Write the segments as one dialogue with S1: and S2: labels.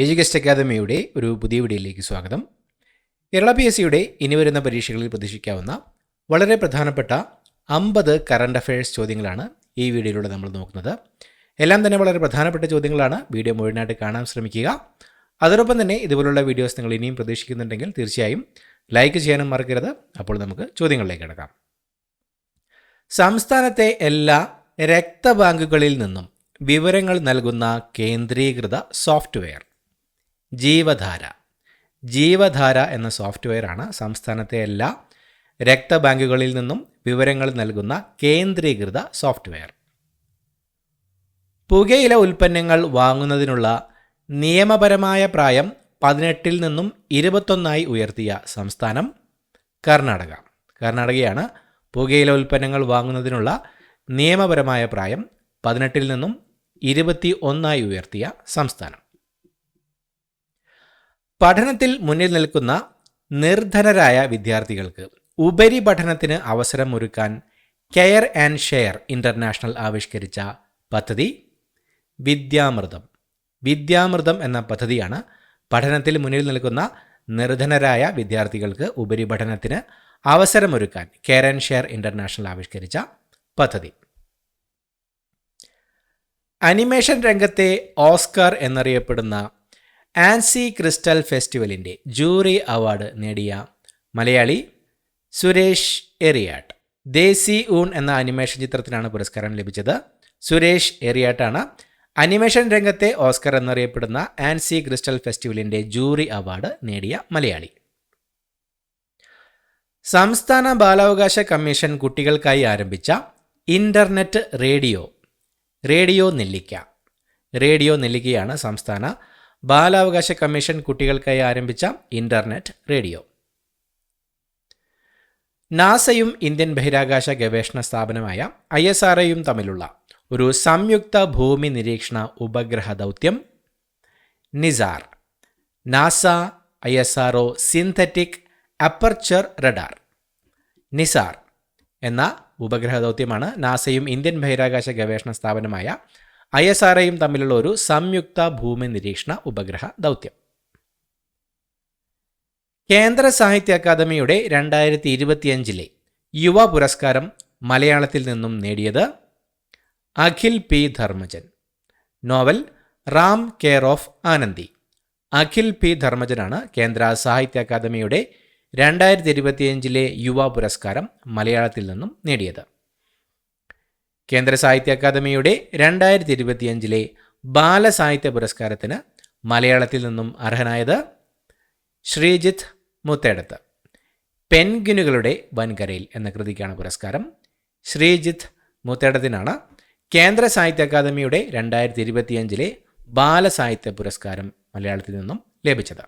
S1: എജുഗസ്റ്റ് അക്കാദമിയുടെ ഒരു പുതിയ വീഡിയോയിലേക്ക് സ്വാഗതം. കേരള PSCയുടെ ഇനി വരുന്ന പരീക്ഷകളിൽ പ്രതീക്ഷിക്കാവുന്ന വളരെ പ്രധാനപ്പെട്ട 50 കറണ്ട് അഫയേഴ്സ് ചോദ്യങ്ങളാണ് ഈ വീഡിയോയിലൂടെ നമ്മൾ നോക്കുന്നത്. എല്ലാം തന്നെ വളരെ പ്രധാനപ്പെട്ട ചോദ്യങ്ങളാണ്. വീഡിയോ മുഴുവനായിട്ട് കാണാൻ ശ്രമിക്കുക. അതോടൊപ്പം തന്നെ ഇതുപോലുള്ള വീഡിയോസ് നിങ്ങൾ ഇനിയും പ്രതീക്ഷിക്കുന്നുണ്ടെങ്കിൽ തീർച്ചയായും ലൈക്ക് ചെയ്യാനും മറക്കരുത്. അപ്പോൾ നമുക്ക് ചോദ്യങ്ങളിലേക്ക് കിടക്കാം. സംസ്ഥാനത്തെ എല്ലാ രക്തബാങ്കുകളിൽ നിന്നും വിവരങ്ങൾ നൽകുന്ന കേന്ദ്രീകൃത സോഫ്റ്റ്വെയർ ജീവധാര എന്ന സോഫ്റ്റ്വെയറാണ് സംസ്ഥാനത്തെ എല്ലാ രക്തബാങ്കുകളിൽ നിന്നും വിവരങ്ങൾ നൽകുന്ന കേന്ദ്രീകൃത സോഫ്റ്റ്വെയർ. പുകയില ഉൽപ്പന്നങ്ങൾ വാങ്ങുന്നതിനുള്ള നിയമപരമായ പ്രായം 18 നിന്നും 21 ഉയർത്തിയ സംസ്ഥാനം കർണാടകയാണ് പുകയില ഉൽപ്പന്നങ്ങൾ വാങ്ങുന്നതിനുള്ള നിയമപരമായ പ്രായം 18 നിന്നും 21 ഉയർത്തിയ സംസ്ഥാനം. പഠനത്തിൽ മുന്നിൽ നിൽക്കുന്ന നിർധനരായ വിദ്യാർത്ഥികൾക്ക് ഉപരിപഠനത്തിന് അവസരമൊരുക്കാൻ കെയർ ആൻഡ് ഷെയർ ഇൻ്റർനാഷണൽ ആവിഷ്കരിച്ച പദ്ധതി വിദ്യാമൃതം എന്ന പദ്ധതിയാണ് പഠനത്തിൽ മുന്നിൽ നിൽക്കുന്ന നിർധനരായ വിദ്യാർത്ഥികൾക്ക് ഉപരിപഠനത്തിന് അവസരമൊരുക്കാൻ കെയർ ആൻഡ് ഷെയർ ഇൻ്റർനാഷണൽ ആവിഷ്കരിച്ച പദ്ധതി. അനിമേഷൻ രംഗത്തെ ഓസ്കാർ എന്നറിയപ്പെടുന്ന ആൻസി ക്രിസ്റ്റൽ ഫെസ്റ്റിവലിൻ്റെ ജൂറി അവാർഡ് നേടിയ മലയാളി സുരേഷ് എറിയാട്ട്. ദേസി ഊൺ എന്ന അനിമേഷൻ ചിത്രത്തിനാണ് പുരസ്കാരം ലഭിച്ചത്. സുരേഷ് എറിയാട്ടാണ് അനിമേഷൻ രംഗത്തെ ഓസ്കർ എന്നറിയപ്പെടുന്ന ആൻസി ക്രിസ്റ്റൽ ഫെസ്റ്റിവലിൻ്റെ ജൂറി അവാർഡ് നേടിയ മലയാളി. സംസ്ഥാന ബാലാവകാശ കമ്മീഷൻ കുട്ടികൾക്കായി ആരംഭിച്ച ഇൻ്റർനെറ്റ് റേഡിയോ നെല്ലിക്കയാണ് സംസ്ഥാന ബാലാവകാശ കമ്മീഷൻ കുട്ടികൾക്കായി ആരംഭിച്ച ഇൻ്റർനെറ്റ് റേഡിയോ. നാസയും ഇന്ത്യൻ ബഹിരാകാശ ഗവേഷണ സ്ഥാപനമായ ISROയും തമ്മിലുള്ള ഒരു സംയുക്ത ഭൂമി നിരീക്ഷണ ഉപഗ്രഹ ദൗത്യം Nisar. NASA ISRO synthetic aperture radar Nisar എന്ന ഉപഗ്രഹ ദൗത്യമാണ് നാസയും ഇന്ത്യൻ ബഹിരാകാശ ഗവേഷണ സ്ഥാപനമായ ISROയും തമ്മിലുള്ള ഒരു സംയുക്ത ഭൂമി നിരീക്ഷണ ഉപഗ്രഹ ദൗത്യം. കേന്ദ്ര സാഹിത്യ അക്കാദമിയുടെ 2025 യുവ പുരസ്കാരം മലയാളത്തിൽ നിന്നും നേടിയത് Akhil P. Dharmajan. Novel Ram care of Anandi. Akhil P. ധർമ്മജനാണ് കേന്ദ്ര സാഹിത്യ അക്കാദമിയുടെ 2025 യുവ പുരസ്കാരം മലയാളത്തിൽ നിന്നും നേടിയത്. കേന്ദ്ര സാഹിത്യ അക്കാദമിയുടെ 2025 ബാലസാഹിത്യ പുരസ്കാരത്തിന് മലയാളത്തിൽ നിന്നും അർഹനായത് ശ്രീജിത്ത് മുത്തേടത്ത്. പെൻഗ്വിനുകളുടെ വൻകരയിൽ എന്ന കൃതിക്കാണ് പുരസ്കാരം. ശ്രീജിത്ത് മുത്തേടത്തിനാണ് കേന്ദ്ര സാഹിത്യ അക്കാദമിയുടെ 2025 ബാലസാഹിത്യ പുരസ്കാരം മലയാളത്തിൽ നിന്നും ലഭിച്ചത്.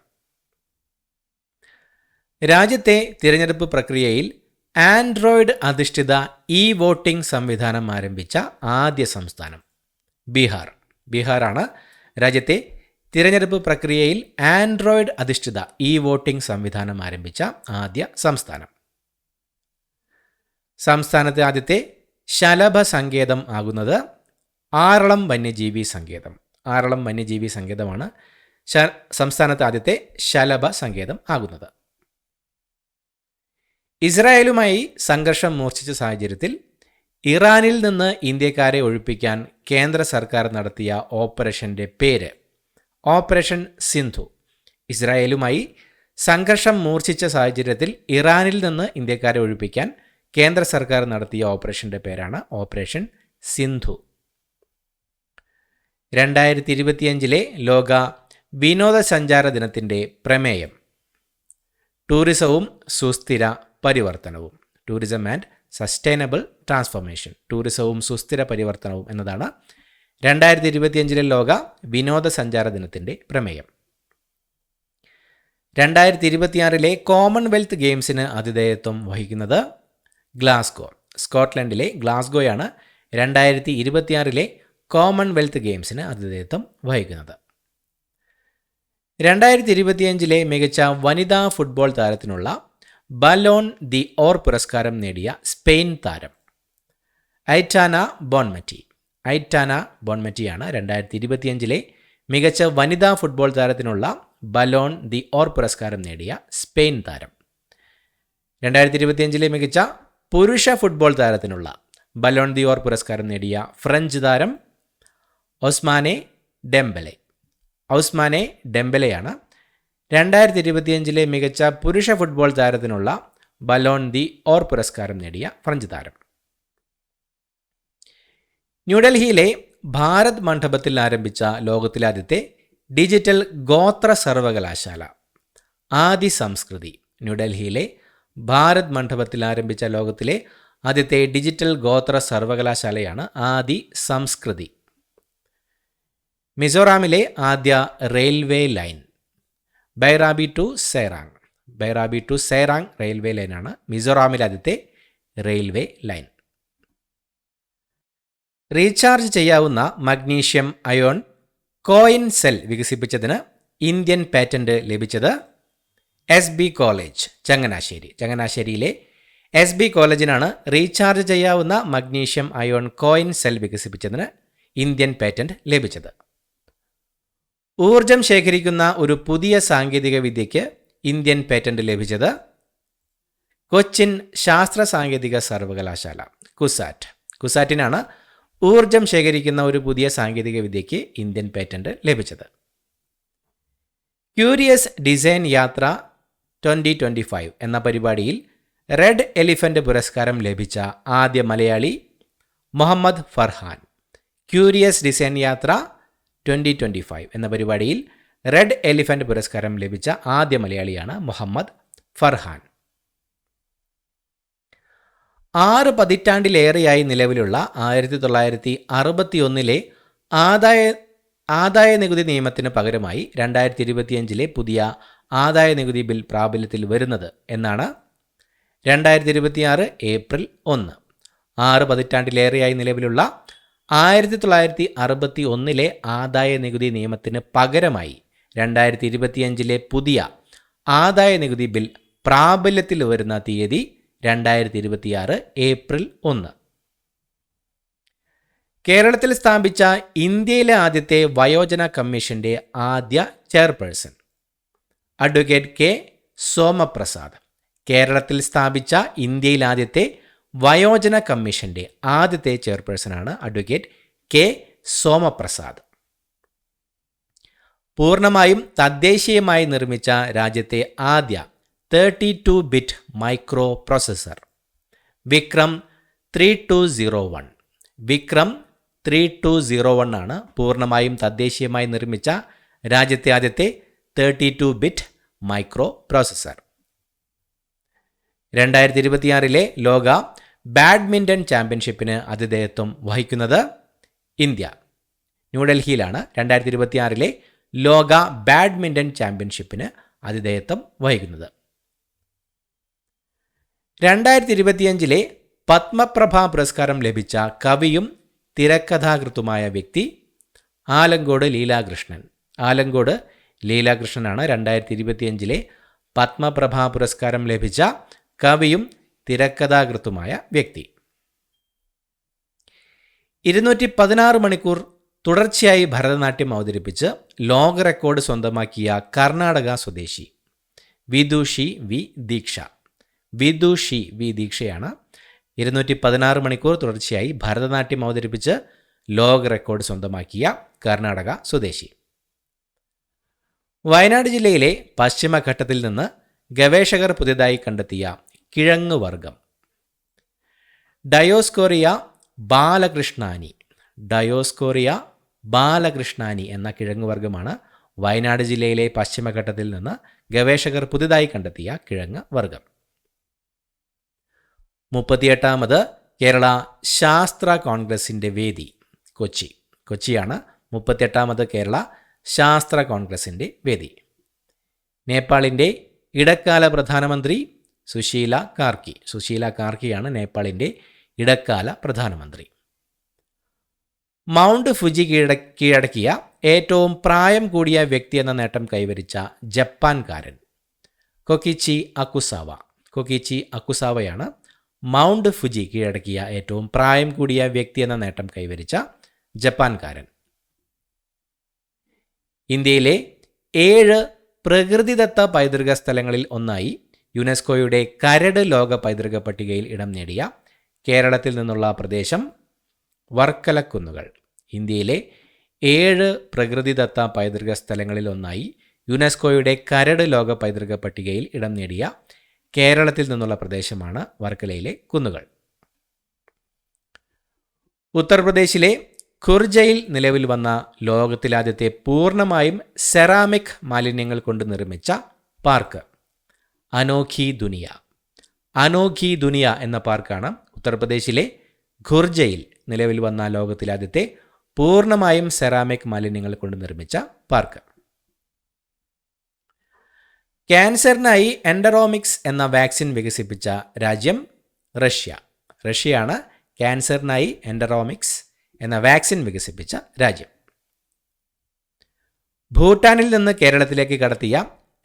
S1: രാജ്യത്തെ തിരഞ്ഞെടുപ്പ് പ്രക്രിയയിൽ ആൻഡ്രോയിഡ് അധിഷ്ഠിത വോട്ടിംഗ് സംവിധാനം ആരംഭിച്ച ആദ്യ സംസ്ഥാനം ബീഹാറാണ് രാജ്യത്തെ തിരഞ്ഞെടുപ്പ് പ്രക്രിയയിൽ ആൻഡ്രോയിഡ് അധിഷ്ഠിത വോട്ടിംഗ് സംവിധാനം ആരംഭിച്ച ആദ്യ സംസ്ഥാനം. സംസ്ഥാനത്തെ ആദ്യത്തെ ശലഭ സങ്കേതം ആകുന്നത് ആറളം വന്യജീവി സങ്കേതമാണ് സംസ്ഥാനത്തെ ആദ്യത്തെ ശലഭ സങ്കേതം ആകുന്നത്. ഇസ്രായേലുമായി സംഘർഷം മൂർച്ഛിച്ച സാഹചര്യത്തിൽ ഇറാനിൽ നിന്ന് ഇന്ത്യക്കാരെ ഒഴിപ്പിക്കാൻ കേന്ദ്ര സർക്കാർ നടത്തിയ ഓപ്പറേഷൻ്റെ പേര് ഓപ്പറേഷൻ സിന്ധു. ഇസ്രായേലുമായി സംഘർഷം മൂർച്ഛിച്ച സാഹചര്യത്തിൽ ഇറാനിൽ നിന്ന് ഇന്ത്യക്കാരെ ഒഴിപ്പിക്കാൻ കേന്ദ്ര സർക്കാർ നടത്തിയ ഓപ്പറേഷൻ്റെ പേരാണ് ഓപ്പറേഷൻ സിന്ധു. 2025 ലോക വിനോദസഞ്ചാര ദിനത്തിൻ്റെ പ്രമേയം ടൂറിസവും സുസ്ഥിര പരിവർത്തനവും. Tourism and sustainable transformation. ടൂറിസവും സുസ്ഥിര പരിവർത്തനവും എന്നതാണ് 2025 ലോക വിനോദസഞ്ചാര ദിനത്തിൻ്റെ പ്രമേയം. 2026 കോമൺവെൽത്ത് ഗെയിംസിന് ആതിഥേയത്വം വഹിക്കുന്നത് സ്കോട്ട്ലൻഡിലെ ഗ്ലാസ്ഗോയാണ് 2026 കോമൺവെൽത്ത് ഗെയിംസിന് ആതിഥേയത്വം വഹിക്കുന്നത്. 2025 മികച്ച വനിതാ ഫുട്ബോൾ താരത്തിനുള്ള ബലോൺ ദി ഓർ പുരസ്കാരം നേടിയ സ്പെയിൻ താരം ഐറ്റാന ബോൺമറ്റിയാണ് 2025 മികച്ച വനിതാ ഫുട്ബോൾ താരത്തിനുള്ള ബലോൺ ദി ഓർ പുരസ്കാരം നേടിയ സ്പെയിൻ താരം. 2025 മികച്ച പുരുഷ ഫുട്ബോൾ താരത്തിനുള്ള ബലോൺ ദി ഓർ പുരസ്കാരം നേടിയ ഫ്രഞ്ച് താരം ഒസ്മാനെ ഡെംബലെയാണ് 2025 മികച്ച പുരുഷ ഫുട്ബോൾ താരത്തിനുള്ള ബലോൺ ദി ഓർ പുരസ്കാരം നേടിയ ഫ്രഞ്ച് താരം. ന്യൂഡൽഹിയിലെ ഭാരത് മണ്ഡപത്തിൽ ആരംഭിച്ച ലോകത്തിലെ ആദ്യത്തെ ഡിജിറ്റൽ ഗോത്ര സർവകലാശാല ആദി സംസ്കൃതി. ന്യൂഡൽഹിയിലെ ഭാരത് മണ്ഡപത്തിൽ ആരംഭിച്ച ലോകത്തിലെ ആദ്യത്തെ ഡിജിറ്റൽ ഗോത്ര സർവകലാശാലയാണ് ആദി സംസ്കൃതി. മിസോറാമിലെ ആദ്യ railway line Bairabi to Sairang railway ലൈനാണ് മിസോറാമിലെ ആദ്യത്തെ റെയിൽവേ ലൈൻ. റീചാർജ് ചെയ്യാവുന്ന മഗ്നീഷ്യം അയോൺ കോയിൻ സെൽ വികസിപ്പിച്ചതിന് ഇന്ത്യൻ പാറ്റന്റ് ലഭിച്ചത് SB കോളേജ് ചങ്ങനാശ്ശേരിയിലെ SB കോളേജിനാണ് റീചാർജ് ചെയ്യാവുന്ന മഗ്നീഷ്യം അയോൺ കോയിൻ സെൽ വികസിപ്പിച്ചതിന് ഇന്ത്യൻ പാറ്റന്റ് ലഭിച്ചത്. ഊർജം ശേഖരിക്കുന്ന ഒരു പുതിയ സാങ്കേതിക വിദ്യയ്ക്ക് ഇന്ത്യൻ പാറ്റന്റ് ലഭിച്ചത് കൊച്ചിൻ ശാസ്ത്ര സാങ്കേതിക സർവകലാശാല കുസാറ്റിനാണ് ഊർജം ശേഖരിക്കുന്ന ഒരു പുതിയ സാങ്കേതിക വിദ്യയ്ക്ക് ഇന്ത്യൻ പാറ്റന്റ് ലഭിച്ചത്. ക്യൂരിയസ് ഡിസൈൻ യാത്ര 2025 എന്ന പരിപാടിയിൽ റെഡ് എലിഫന്റ് പുരസ്കാരം ലഭിച്ച ആദ്യ മലയാളി മുഹമ്മദ് ഫർഹാൻ. ക്യൂരിയസ് ഡിസൈൻ യാത്ര 2025 എന്ന പരിപാടിയിൽ റെഡ് എലിഫന്റ് പുരസ്കാരം ലഭിച്ച ആദ്യ മലയാളിയാണ് മുഹമ്മദ് ഫർഹാൻ. 6 പതിറ്റാണ്ടിലേറെയായി നിലവിലുള്ള 1961 ആദായ നികുതി നിയമത്തിന് പകരമായി 2025 പുതിയ ആദായ നികുതി ബിൽ പ്രാബല്യത്തിൽ വരുന്നത് എന്നാണ് 2026 ഏപ്രിൽ 1. 6 പതിറ്റാണ്ടിലേറെയായി നിലവിലുള്ള 1961 ആദായ നികുതി നിയമത്തിന് പകരമായി 2025 പുതിയ ആദായ നികുതി ബിൽ പ്രാബല്യത്തിൽ വരുന്ന തീയതി 2026 ഏപ്രിൽ 1. കേരളത്തിൽ സ്ഥാപിച്ച ഇന്ത്യയിലെ ആദ്യത്തെ വയോജന കമ്മീഷന്റെ ആദ്യ ചെയർപേഴ്സൺ അഡ്വക്കേറ്റ് കെ സോമപ്രസാദ്. കേരളത്തിൽ സ്ഥാപിച്ച ഇന്ത്യയിലെ ആദ്യത്തെ വയോജന കമ്മീഷന്റെ ആദ്യത്തെ ചെയർപേഴ്സണാണ് അഡ്വക്കേറ്റ് കെ സോമപ്രസാദ്. പൂർണ്ണമായും തദ്ദേശീയമായി നിർമ്മിച്ച രാജ്യത്തെ ആദ്യ 32 ബിറ്റ് മൈക്രോ പ്രോസസ്സർ വിക്രം 3201 ആണ് പൂർണ്ണമായും തദ്ദേശീയമായി നിർമ്മിച്ച രാജ്യത്തെ ആദ്യത്തെ 32 ബിറ്റ് മൈക്രോ പ്രോസസ്സർ. 2026 ലോക ബാഡ്മിൻ്റൺ ചാമ്പ്യൻഷിപ്പിന് ആതിഥേയത്വം വഹിക്കുന്നത് ഇന്ത്യ. ന്യൂഡൽഹിയിലാണ് 2026 ലോക ബാഡ്മിൻ്റൺ ചാമ്പ്യൻഷിപ്പിന് ആതിഥേയത്വം വഹിക്കുന്നത്. 2025 പത്മപ്രഭ പുരസ്കാരം ലഭിച്ച കവിയും തിരക്കഥാകൃത്തുമായ വ്യക്തി ആലങ്കോട് ലീലാകൃഷ്ണനാണ് 2025 പത്മപ്രഭ പുരസ്കാരം ലഭിച്ച കവിയും തിരക്കഥാകൃത്തുമായ വ്യക്തി. 216 മണിക്കൂർ തുടർച്ചയായി ഭരതനാട്യം അവതരിപ്പിച്ച് ലോക റെക്കോർഡ് സ്വന്തമാക്കിയ കർണാടക സ്വദേശി വിദുഷി വി ദീക്ഷയാണ് 216 മണിക്കൂർ തുടർച്ചയായി ഭരതനാട്യം അവതരിപ്പിച്ച് ലോക റെക്കോർഡ് സ്വന്തമാക്കിയ കർണാടക സ്വദേശി. വയനാട് ജില്ലയിലെ പശ്ചിമഘട്ടത്തിൽ നിന്ന് ഗവേഷകർ പുതിയതായി കണ്ടെത്തിയ കിഴങ്ങ് വർഗം ഡയോസ്കോറിയ ബാലകൃഷ്ണാനി എന്ന കിഴങ്ങ് വർഗമാണ് വയനാട് ജില്ലയിലെ പശ്ചിമഘട്ടത്തിൽ നിന്ന് ഗവേഷകർ പുതിയതായി കണ്ടെത്തിയ കിഴങ്ങ് വർഗം. 38ാമത് കേരള ശാസ്ത്ര കോൺഗ്രസിൻ്റെ വേദി കൊച്ചിയാണ് 38ാമത് കേരള ശാസ്ത്ര കോൺഗ്രസിൻ്റെ വേദി. നേപ്പാളിൻ്റെ ഇടക്കാല പ്രധാനമന്ത്രി സുശീല കാർക്കിയാണ് നേപ്പാളിൻ്റെ ഇടക്കാല പ്രധാനമന്ത്രി. മൗണ്ട് ഫുജി കീഴടക്കിയ ഏറ്റവും പ്രായം കൂടിയ വ്യക്തി എന്ന നേട്ടം കൈവരിച്ച ജപ്പാൻകാരൻ കൊക്കിച്ചി അക്കുസാവയാണ് മൗണ്ട് ഫുജി കീഴടക്കിയ ഏറ്റവും പ്രായം കൂടിയ വ്യക്തി എന്ന നേട്ടം കൈവരിച്ച ജപ്പാൻകാരൻ. ഇന്ത്യയിലെ 7 പ്രകൃതിദത്ത പൈതൃക സ്ഥലങ്ങളിൽ ഒന്നായി യുനെസ്കോയുടെ കരട് ലോക പൈതൃക പട്ടികയിൽ ഇടം നേടിയ കേരളത്തിൽ നിന്നുള്ള പ്രദേശം വർക്കലക്കുന്നുകൾ. ഇന്ത്യയിലെ 7 പ്രകൃതിദത്ത പൈതൃക സ്ഥലങ്ങളിൽ ഒന്നായി യുനെസ്കോയുടെ കരട് ലോക പൈതൃക പട്ടികയിൽ ഇടം നേടിയ കേരളത്തിൽ നിന്നുള്ള പ്രദേശമാണ് വർക്കലയിലെ കുന്നുകൾ. ഉത്തർപ്രദേശിലെ ഖുർജയിൽ നിലവിൽ വന്ന ലോകത്തിലാദ്യത്തെ പൂർണ്ണമായും സെറാമിക് മാലിന്യങ്ങൾ കൊണ്ട് നിർമ്മിച്ച പാർക്ക് അനോഖി ദുനിയ. അനോഖി ദുനിയ എന്ന പാർക്കാണ് ഉത്തർപ്രദേശിലെ ഖുർജയിൽ നിലവിൽ വന്ന ലോകത്തിലാദ്യത്തെ പൂർണ്ണമായും സെറാമിക് മാലിന്യങ്ങൾ കൊണ്ട് നിർമ്മിച്ച പാർക്ക്. ക്യാൻസറിനായി എൻഡറോമിക്സ് എന്ന വാക്സിൻ വികസിപ്പിച്ച രാജ്യം റഷ്യ. റഷ്യയാണ് ക്യാൻസറിനായി എൻഡറോമിക്സ് എന്ന വാക്സിൻ വികസിപ്പിച്ച രാജ്യം. ഭൂട്ടാനിൽ നിന്ന് കേരളത്തിലേക്ക് കടത്തിയ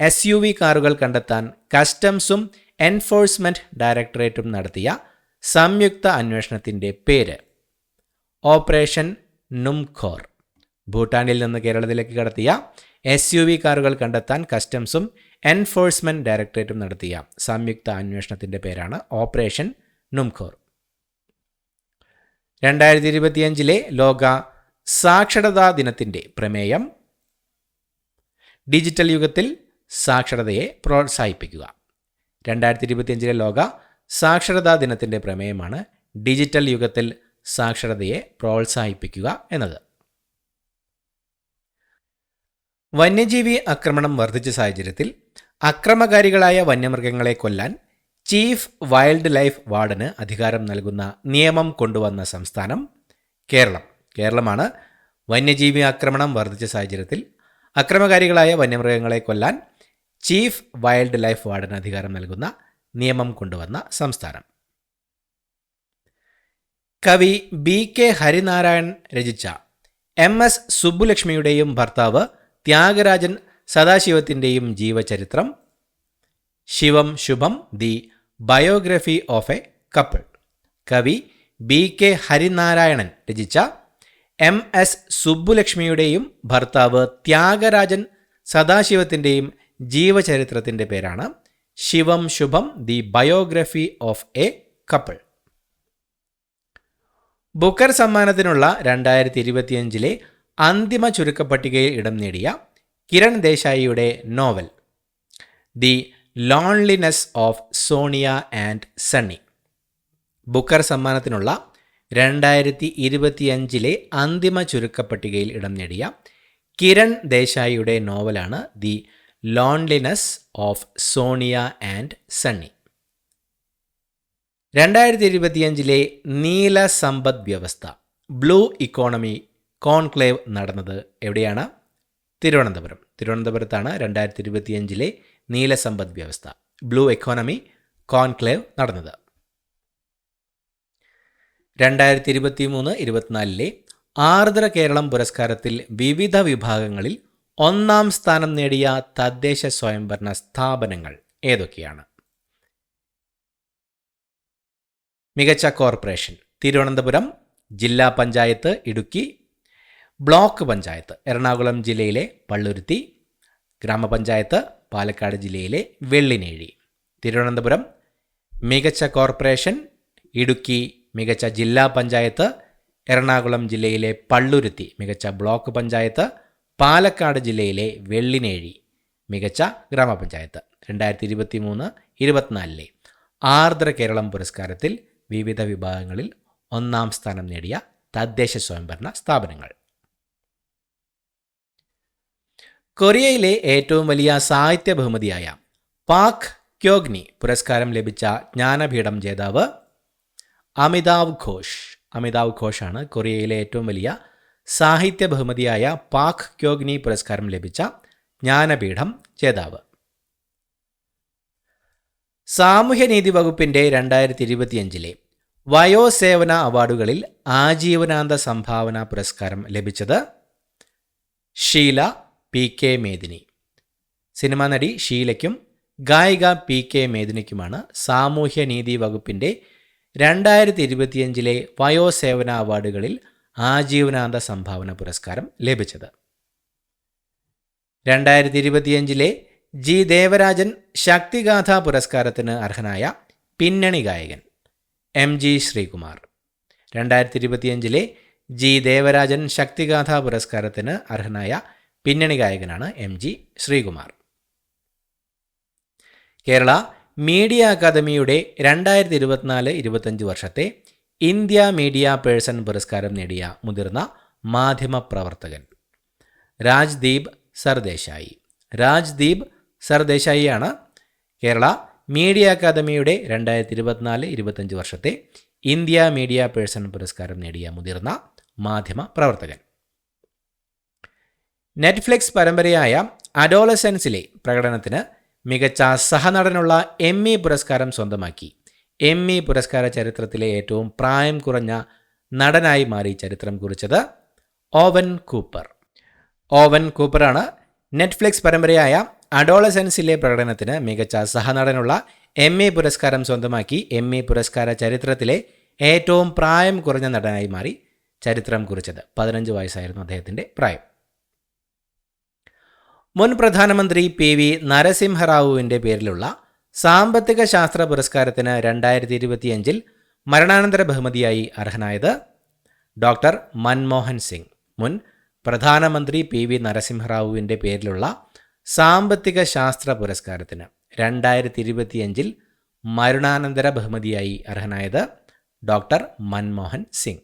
S1: SUV കാറുകൾ കണ്ടെത്താൻ കസ്റ്റംസും എൻഫോഴ്സ്മെന്റ് ഡയറക്ടറേറ്റും നടത്തിയ സംയുക്ത അന്വേഷണത്തിൻ്റെ പേര് ഓപ്പറേഷൻ നുംഖോർ. ഭൂട്ടാനിൽ നിന്ന് കേരളത്തിലേക്ക് കടത്തിയ SUV കാറുകൾ കണ്ടെത്താൻ കസ്റ്റംസും എൻഫോഴ്സ്മെന്റ് ഡയറക്ടറേറ്റും നടത്തിയ സംയുക്ത അന്വേഷണത്തിൻ്റെ പേരാണ് ഓപ്പറേഷൻ നുംഖോർ. 2025 ലോക സാക്ഷരതാ ദിനത്തിൻ്റെ പ്രമേയം ഡിജിറ്റൽ യുഗത്തിൽ സാക്ഷരതയെ പ്രോത്സാഹിപ്പിക്കുക. 2025 ലോക സാക്ഷരതാ ദിനത്തിൻ്റെ പ്രമേയമാണ് ഡിജിറ്റൽ യുഗത്തിൽ സാക്ഷരതയെ പ്രോത്സാഹിപ്പിക്കുക എന്നത്. വന്യജീവി ആക്രമണം വർദ്ധിച്ച സാഹചര്യത്തിൽ അക്രമകാരികളായ വന്യമൃഗങ്ങളെ കൊല്ലാൻ ചീഫ് വൈൽഡ് ലൈഫ് വാർഡന് അധികാരം നൽകുന്ന നിയമം കൊണ്ടുവന്ന സംസ്ഥാനം കേരളം. കേരളമാണ് വന്യജീവി ആക്രമണം വർദ്ധിച്ച സാഹചര്യത്തിൽ അക്രമകാരികളായ വന്യമൃഗങ്ങളെ കൊല്ലാൻ ചീഫ് വൈൽഡ് ലൈഫ് വാർഡന് അധികാരം നൽകുന്ന നിയമം കൊണ്ടുവന്ന സംസ്ഥാനം. കവി BK ഹരിനാരായൺ രചിച്ച MS സുബ്ബുലക്ഷ്മിയുടെയും ഭർത്താവ് ത്യാഗരാജൻ സദാശിവത്തിൻ്റെയും ജീവചരിത്രം Shivam Shubham the biography of a couple. കവി BK ഹരിനാരായണൻ രചിച്ച MS സുബ്ബുലക്ഷ്മിയുടെയും ഭർത്താവ് ത്യാഗരാജൻ സദാശിവത്തിൻ്റെയും ജീവചരിത്രത്തിൻ്റെ പേരാണ് Shivam Shubham the biography of a couple. Booker സമ്മാനത്തിനുള്ള 2025 അന്തിമ ചുരുക്കപ്പട്ടികയിൽ ഇടം നേടിയ കിരൺ ദേശായിയുടെ novel the loneliness of Sonia and Sunny. Booker സമ്മാനത്തിനുള്ള 2025 അന്തിമ ചുരുക്കപ്പട്ടികയിൽ ഇടം നേടിയ കിരൺ ദേശായിയുടെ നോവലാണ് the loneliness of Sonia and Sunny. 2025 നീല സമ്പദ് വ്യവസ്ഥ ബ്ലൂ ഇക്കോണമി കോൺക്ലേവ് നടന്നത് എവിടെയാണ്? തിരുവനന്തപുരം. തിരുവനന്തപുരത്താണ് 2025 നീല സമ്പദ് വ്യവസ്ഥ ബ്ലൂ എക്കോണമി കോൺക്ലേവ് നടന്നത്. 2023-24 ആർദ്ര കേരളം പുരസ്കാരത്തിൽ വിവിധ വിഭാഗങ്ങളിൽ 1ാം സ്ഥാനം നേടിയ തദ്ദേശ സ്വയംഭരണ സ്ഥാപനങ്ങൾ ഏതൊക്കെയാണ്? മികച്ച കോർപ്പറേഷൻ തിരുവനന്തപുരം, ജില്ലാ പഞ്ചായത്ത് ഇടുക്കി, ബ്ലോക്ക് പഞ്ചായത്ത് എറണാകുളം ജില്ലയിലെ പള്ളുരുത്തി, ഗ്രാമപഞ്ചായത്ത് പാലക്കാട് ജില്ലയിലെ വെള്ളിനേഴി. തിരുവനന്തപുരം മികച്ച കോർപ്പറേഷൻ, ഇടുക്കി മികച്ച ജില്ലാ പഞ്ചായത്ത്, എറണാകുളം ജില്ലയിലെ പള്ളുരുത്തി മികച്ച ബ്ലോക്ക് പഞ്ചായത്ത്, പാലക്കാട് ജില്ലയിലെ വെള്ളിനേഴി മികച്ച ഗ്രാമപഞ്ചായത്ത്. 2023-24 ആർദ്ര കേരളം പുരസ്കാരത്തിൽ വിവിധ വിഭാഗങ്ങളിൽ 1ാം സ്ഥാനം നേടിയ തദ്ദേശ സ്വയംഭരണ സ്ഥാപനങ്ങൾ. കൊറിയയിലെ ഏറ്റവും വലിയ സാഹിത്യ ബഹുമതിയായ പാക് ക്യോഗ്നി പുരസ്കാരം ലഭിച്ച ജ്ഞാനപീഠം ജേതാവ് അമിതാവ് ഘോഷ്. അമിതാവ് ഘോഷാണ് കൊറിയയിലെ ഏറ്റവും വലിയ സാഹിത്യ ബഹുമതിയായ പാക് ക്യോഗ്നി പുരസ്കാരം ലഭിച്ച ജ്ഞാനപീഠം ജേതാവ്. സാമൂഹ്യനീതി വകുപ്പിൻ്റെ 2025 വയോസേവന അവാർഡുകളിൽ ആജീവനാന്ത സംഭാവന പുരസ്കാരം ലഭിച്ചത് ഷീല PK മേദിനി. സിനിമാ നടി ഷീലയ്ക്കും ഗായിക PK മേദിനിക്കുമാണ് സാമൂഹ്യനീതി വകുപ്പിൻ്റെ 2025 വയോസേവന അവാർഡുകളിൽ ആജീവനാന്ത സംഭാവന പുരസ്കാരം ലഭിച്ചത്. 2025 ജി ദേവരാജൻ ശക്തിഗാഥ പുരസ്കാരത്തിന് അർഹനായ പിന്നണി ഗായകൻ MG ശ്രീകുമാർ. 2025 ജി ദേവരാജൻ ശക്തിഗാഥ പുരസ്കാരത്തിന് അർഹനായ പിന്നണി ഗായകനാണ് MG ശ്രീകുമാർ. കേരള മീഡിയ അക്കാദമിയുടെ 2024-25 വർഷത്തെ ഇന്ത്യ മീഡിയ പേഴ്സൺ പുരസ്കാരം നേടിയ മുതിർന്ന മാധ്യമപ്രവർത്തകൻ രാജ്ദീപ് സർദേശായി. രാജ്ദീപ് സർദേശായിയാണ് കേരള മീഡിയ അക്കാദമിയുടെ 2024-25 വർഷത്തെ ഇന്ത്യ മീഡിയ പേഴ്സൺ പുരസ്കാരം നേടിയ മുതിർന്ന മാധ്യമപ്രവർത്തകൻ. നെറ്റ്ഫ്ലിക്സ് പരമ്പരയായ അഡോളസെൻസിലെ പ്രകടനത്തിന് മികച്ച സഹനടനുള്ള എമ്മി പുരസ്കാരം സ്വന്തമാക്കി. എമ്മി പുരസ്കാര ചരിത്രത്തിലെ ഏറ്റവും പ്രായം കുറഞ്ഞ നടനായി മാറി ചരിത്രം കുറിച്ചത് ഓവൻ കൂപ്പർ. ഓവൻ കൂപ്പറാണ് നെറ്റ്ഫ്ലിക്സ് പരമ്പരയായ അഡോളസെൻസിലെ പ്രകടനത്തിന് മികച്ച സഹനടനുള്ള എമ്മി പുരസ്കാരം സ്വന്തമാക്കി എമ്മി പുരസ്കാര ചരിത്രത്തിലെ ഏറ്റവും പ്രായം കുറഞ്ഞ നടനായി മാറി ചരിത്രം കുറിച്ചത്. 15 വയസ്സായിരുന്നു അദ്ദേഹത്തിൻ്റെ പ്രായം. മുൻ പ്രധാനമന്ത്രി PV നരസിംഹറാവുവിൻ്റെ പേരിലുള്ള സാമ്പത്തിക ശാസ്ത്ര പുരസ്കാരത്തിന് 2025 മരണാനന്തര ബഹുമതിയായി അർഹനായത് ഡോക്ടർ മൻമോഹൻ സിംഗ്. മുൻ പ്രധാനമന്ത്രി PV നരസിംഹറാവുവിൻ്റെ പേരിലുള്ള സാമ്പത്തിക ശാസ്ത്ര പുരസ്കാരത്തിന് 2025 മരണാനന്തര ബഹുമതിയായി അർഹനായത് ഡോക്ടർ മൻമോഹൻ സിംഗ്.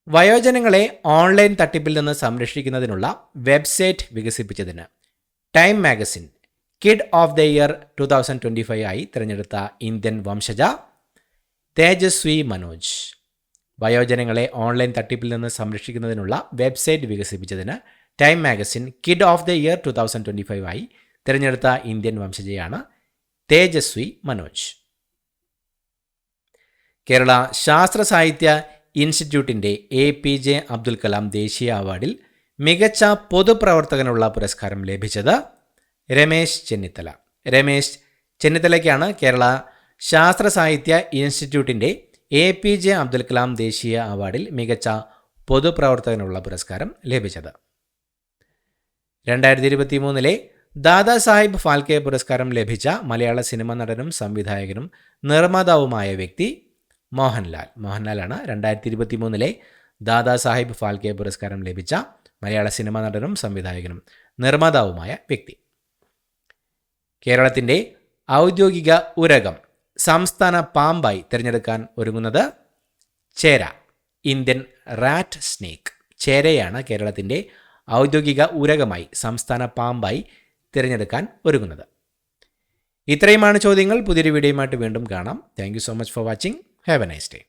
S1: വയോജനങ്ങളെ ഓൺലൈൻ തട്ടിപ്പിൽ നിന്ന് സംരക്ഷിക്കുന്നതിനുള്ള വെബ്സൈറ്റ് വികസിപ്പിച്ചതിന് Time magazine kid of the year 2025 ആയി തിരഞ്ഞെടുത്ത ഇന്ത്യൻ വംശജ തേജസ്വി മനോജ്. വയോജനങ്ങളെ ഓൺലൈൻ തട്ടിപ്പിൽ നിന്ന് സംരക്ഷിക്കുന്നതിനുള്ള വെബ്സൈറ്റ് വികസിപ്പിച്ചതിന് Time magazine kid of the year 2025 ആയി തിരഞ്ഞെടുത്ത ഇന്ത്യൻ വംശജയാണ് തേജസ്വി മനോജ്. കേരള ശാസ്ത്ര സാഹിത്യ ഇൻസ്റ്റിറ്റ്യൂട്ടിൻ്റെ APJ അബ്ദുൽ കലാം ദേശീയ അവാർഡിൽ മികച്ച പൊതുപ്രവർത്തകനുള്ള പുരസ്കാരം ലഭിച്ചത് രമേശ് ചെന്നിത്തല. രമേശ് ചെന്നിത്തലയ്ക്കാണ് കേരള ശാസ്ത്ര സാഹിത്യ ഇൻസ്റ്റിറ്റ്യൂട്ടിൻ്റെ APJ അബ്ദുൽ കലാം ദേശീയ അവാർഡിൽ മികച്ച പൊതുപ്രവർത്തകനുള്ള പുരസ്കാരം ലഭിച്ചത്. 2023 ദാദാ സാഹിബ് ഫാൽക്കെ പുരസ്കാരം ലഭിച്ച മലയാള സിനിമ നടനും സംവിധായകനും നിർമ്മാതാവുമായ വ്യക്തി മോഹൻലാൽ. മോഹൻലാലാണ് 2023 ദാദാ സാഹിബ് ഫാൽക്കെ പുരസ്കാരം ലഭിച്ച മലയാള സിനിമ നടനും സംവിധായകനും നിർമ്മാതാവുമായ വ്യക്തി. കേരളത്തിൻ്റെ ഔദ്യോഗിക ഉരകം സംസ്ഥാന പാമ്പായി തിരഞ്ഞെടുക്കാൻ ഒരുങ്ങുന്നത് ചേര, ഇന്ത്യൻ റാറ്റ് സ്നേക്ക്. ചേരയാണ് കേരളത്തിൻ്റെ ഔദ്യോഗിക ഉരകമായി സംസ്ഥാന പാമ്പായി തിരഞ്ഞെടുക്കാൻ ഒരുങ്ങുന്നത്. ഇത്രയുമാണ് ചോദ്യങ്ങൾ. പുതിയൊരു വീഡിയോയുമായിട്ട് വീണ്ടും കാണാം. Thank you so much for watching. Have A nice day.